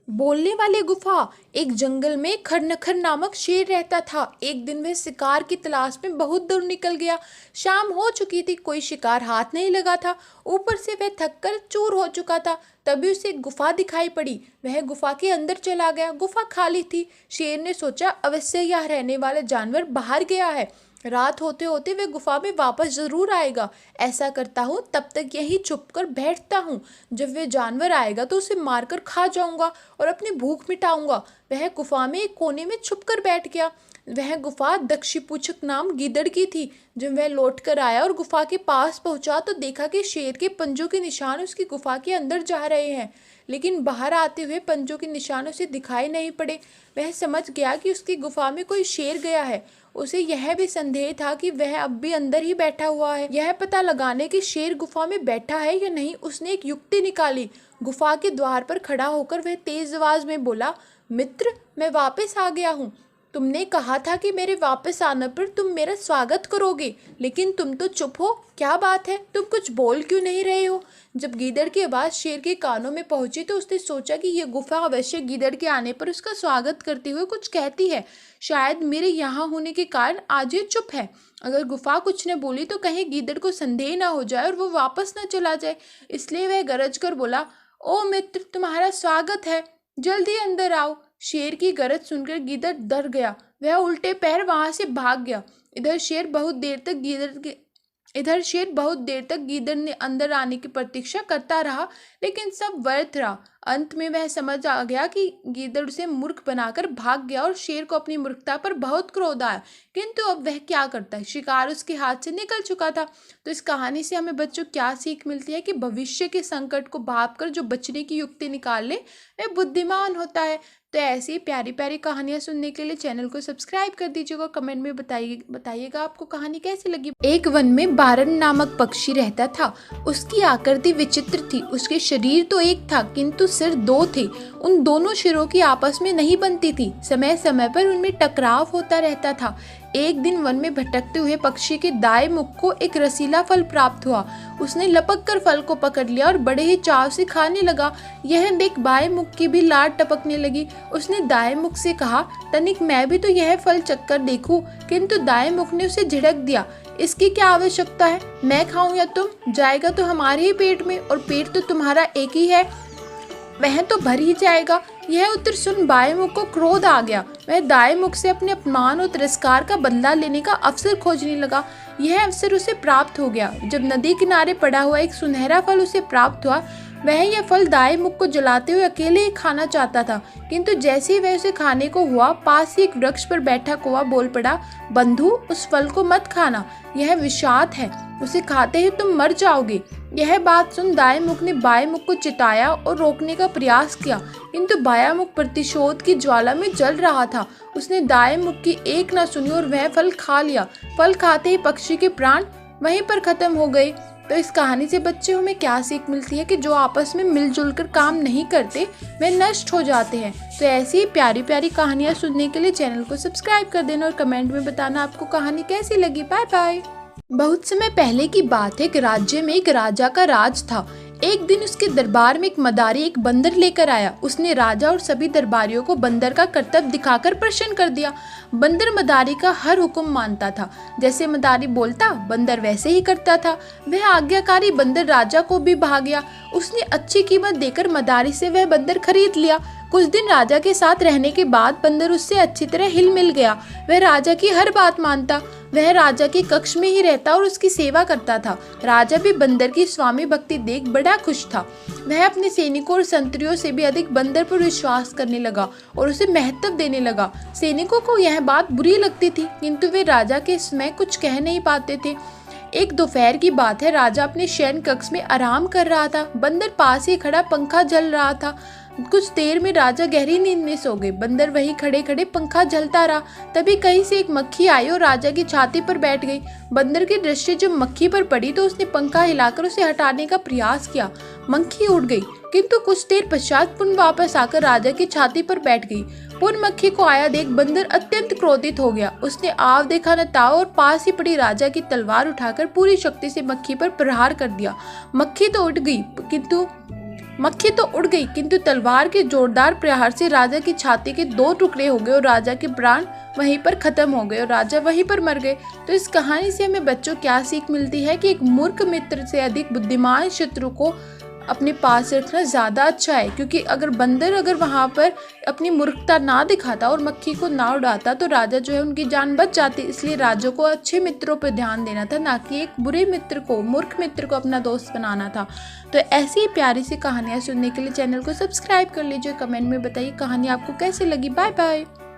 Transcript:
बोलने वाली गुफा। एक जंगल में खरनखर नामक शेर रहता था। एक दिन वह शिकार की तलाश में बहुत दूर निकल गया। शाम हो चुकी थी, कोई शिकार हाथ नहीं लगा था। ऊपर से वह थककर चूर हो चुका था। तभी उसे एक गुफा दिखाई पड़ी। वह गुफा के अंदर चला गया। गुफा खाली थी। शेर ने सोचा, अवश्य यह रहने वाला जानवर बाहर गया है। रात होते होते वह गुफा में वापस जरूर आएगा। ऐसा करता हूँ, तब तक यहीं छुप कर बैठता हूँ। जब वह जानवर आएगा तो उसे मारकर खा जाऊंगा और अपनी भूख मिटाऊंगा। वह गुफा में एक कोने में छुप कर बैठ गया। वह गुफा दक्षिपूछक नाम गीदड़ की थी। जब वह लौट कर आया और गुफा के पास पहुंचा तो देखा कि शेर के पंजों के निशान उसकी गुफा के अंदर जा रहे हैं, लेकिन बाहर आते हुए पंजों के निशान उसे दिखाई नहीं पड़े। वह समझ गया कि उसकी गुफा में कोई शेर गया है। उसे यह भी संदेह था कि वह अब भी अंदर ही बैठा हुआ है। यह पता लगाने कि शेर गुफा में बैठा है या नहीं, उसने एक युक्ति निकाली। गुफा के द्वार पर खड़ा होकर वह तेज आवाज में बोला, मित्र, मैं वापस आ गया हूँ। तुमने कहा था कि मेरे वापस आने पर तुम मेरा स्वागत करोगे, लेकिन तुम तो चुप हो। क्या बात है, तुम कुछ बोल क्यों नहीं रहे हो? जब गीदड़ की आवाज़ शेर के कानों में पहुंची तो उसने सोचा कि यह गुफा अवश्य गीदड़ के आने पर उसका स्वागत करते हुए कुछ कहती है। शायद मेरे यहाँ होने के कारण आज ये चुप है। अगर गुफा कुछ न बोली तो कहीं गीदड़ को संदेह ना हो जाए और वो वापस न चला जाए। इसलिए वह गरज कर बोला, ओ मित्र, तुम्हारा स्वागत है, जल्दी अंदर आओ। शेर की गरज सुनकर गीदड़ डर गया। वह उल्टे पैर वहां से भाग गया। इधर शेर बहुत देर तक गीदड़ ने अंदर आने की प्रतीक्षा करता रहा, लेकिन सब व्यर्थ रहा। अंत में वह समझ आ गया कि गीदड़ उसे मूर्ख बनाकर भाग गया और शेर को अपनी मूर्खता पर बहुत क्रोध आया। किंतु अब वह क्या करता है, शिकार उसके हाथ से निकल चुका था। तो इस कहानी से हमें बच्चों क्या सीख मिलती है कि भविष्य के संकट को भांपकर जो बचने की युक्ति निकाल ले वह बुद्धिमान होता है। तो ऐसी प्यारी प्यारी कहानियां सुनने के लिए चैनल को सब्सक्राइब कर दीजिएगा। कमेंट में बताइएगा आपको कहानी कैसी लगी। एक वन में बारन नामक पक्षी रहता था। उसकी आकृति विचित्र थी। उसके शरीर तो एक था, किंतु सिर दो थे। उन दोनों सिरों की आपस में नहीं बनती थी। समय समय पर उनमें टकराव होता रहता था। एक दिन वन में भटकते हुए पक्षी के दाएं मुख को एक रसीला फल प्राप्त हुआ। उसने लपक कर फल को पकड़ लिया और बड़े ही चाव से खाने लगा। यह देख बाएं मुख की भी लार टपकने लगी। उसने दाएं मुख से कहा, तनिक मैं भी तो यह फल चखकर देखूं, किंतु दाएं मुख ने उसे झिड़क दिया। इसकी क्या आवश्यकता है, मैं खाऊं या तुम? जाएगा तो हमारे ही पेट में, और पेट तो तुम्हारा एक ही है, वह तो भर ही जाएगा। यह उत्तर सुन बाएं मुख को क्रोध आ गया। वह दाएं मुख से अपने अपमान और तिरस्कार का बदला लेने का अवसर खोजने लगा। यह अवसर उसे प्राप्त हो गया जब नदी किनारे पड़ा हुआ एक सुनहरा फल उसे प्राप्त हुआ। वह यह फल दाएं मुख को जलाते हुए अकेले ही खाना चाहता था, किंतु जैसे ही वह उसे खाने को हुआ, पास ही एक वृक्ष पर बैठा कौवा बोल पड़ा, बंधु, उस फल को मत खाना, यह विषाक्त है, उसे खाते ही तुम मर जाओगे। यह बात सुन दाएं मुख ने बाएं मुख को चिताया और रोकने का प्रयास किया, किंतु बायां मुख प्रतिशोध की ज्वाला में जल रहा था। उसने दाएं मुख की एक न सुनी और वह फल खा लिया। फल खाते ही पक्षी के प्राण वहीं पर खत्म हो गए। तो इस कहानी से बच्चे हमें क्या सीख मिलती है कि जो आपस में मिलजुल कर काम नहीं करते वे नष्ट हो जाते हैं। तो ऐसी ही प्यारी प्यारी कहानियां सुनने के लिए चैनल को सब्सक्राइब कर देना और कमेंट में बताना आपको कहानी कैसी लगी। Bye bye. बहुत समय पहले की बात है, एक राज्य में एक राजा का राज था। एक दिन उसके दरबार में एक मदारी एक बंदर लेकर आया। उसने राजा और सभी दरबारियों को बंदर का करतब दिखाकर प्रसन्न कर दिया। बंदर मदारी का हर हुक्म मानता था। जैसे मदारी बोलता, बंदर वैसे ही करता था। वह आज्ञाकारी बंदर राजा को भी भा गया। उसने अच्छी कीमत देकर मदारी से वह बंदर खरीद लिया। कुछ दिन राजा के साथ रहने के बाद बंदर उससे अच्छी तरह हिल मिल गया। वह राजा की हर बात मानता। वह राजा के कक्ष में ही रहता और उसकी सेवा करता था। राजा भी बंदर की स्वामी भक्ति देख बड़ा खुश था। वह अपने सैनिकों और संतरियों से भी अधिक बंदर पर विश्वास करने लगा और उसे महत्व देने लगा। सैनिकों को यह बात बुरी लगती थी, किंतु वे राजा के समय कुछ कह नहीं पाते थे। एक दोपहर की बात है, राजा अपने शयन कक्ष में आराम कर रहा था। बंदर पास ही खड़ा पंखा झल रहा था। कुछ देर में राजा गहरी नींद में सो गए। बंदर वहीं खड़े खड़े पंखा झलता रहा। तभी कहीं से एक मक्खी आई और राजा की छाती पर बैठ गई। बंदर की दृष्टि जब मक्खी पर पड़ी तो उसने पंखा हिलाकर उसे हटाने का प्रयास किया। मक्खी उड़ गई, किंतु कुछ देर पश्चात पुनः वापस आकर राजा की छाती पर बैठ गई। पुनः मक्खी को आया देख बंदर अत्यंत क्रोधित हो गया। उसने आव देखा न ताव और पास ही पड़ी राजा की तलवार उठाकर पूरी शक्ति से मक्खी पर प्रहार कर दिया। मक्खी तो उड़ गई, किंतु मक्खी तो उड़ गई, किंतु तलवार के जोरदार प्रहार से राजा की छाती के 2 टुकड़े हो गए और राजा के प्राण वहीं पर खत्म हो गए और राजा वहीं पर मर गए। तो इस कहानी से हमें बच्चों क्या सीख मिलती है कि एक मूर्ख मित्र से अधिक बुद्धिमान शत्रु को अपने पास रखना ज़्यादा अच्छा है, क्योंकि अगर वहाँ पर अपनी मूर्खता ना दिखाता और मक्खी को ना उड़ाता तो राजा जो है उनकी जान बच जाती। इसलिए राजा को अच्छे मित्रों पर ध्यान देना था, ना कि एक बुरे मित्र को, मूर्ख मित्र को अपना दोस्त बनाना था। तो ऐसी ही प्यारी सी कहानियाँ सुनने के लिए चैनल को सब्सक्राइब कर लीजिए। कमेंट में बताइए कहानी आपको कैसी लगी। Bye bye.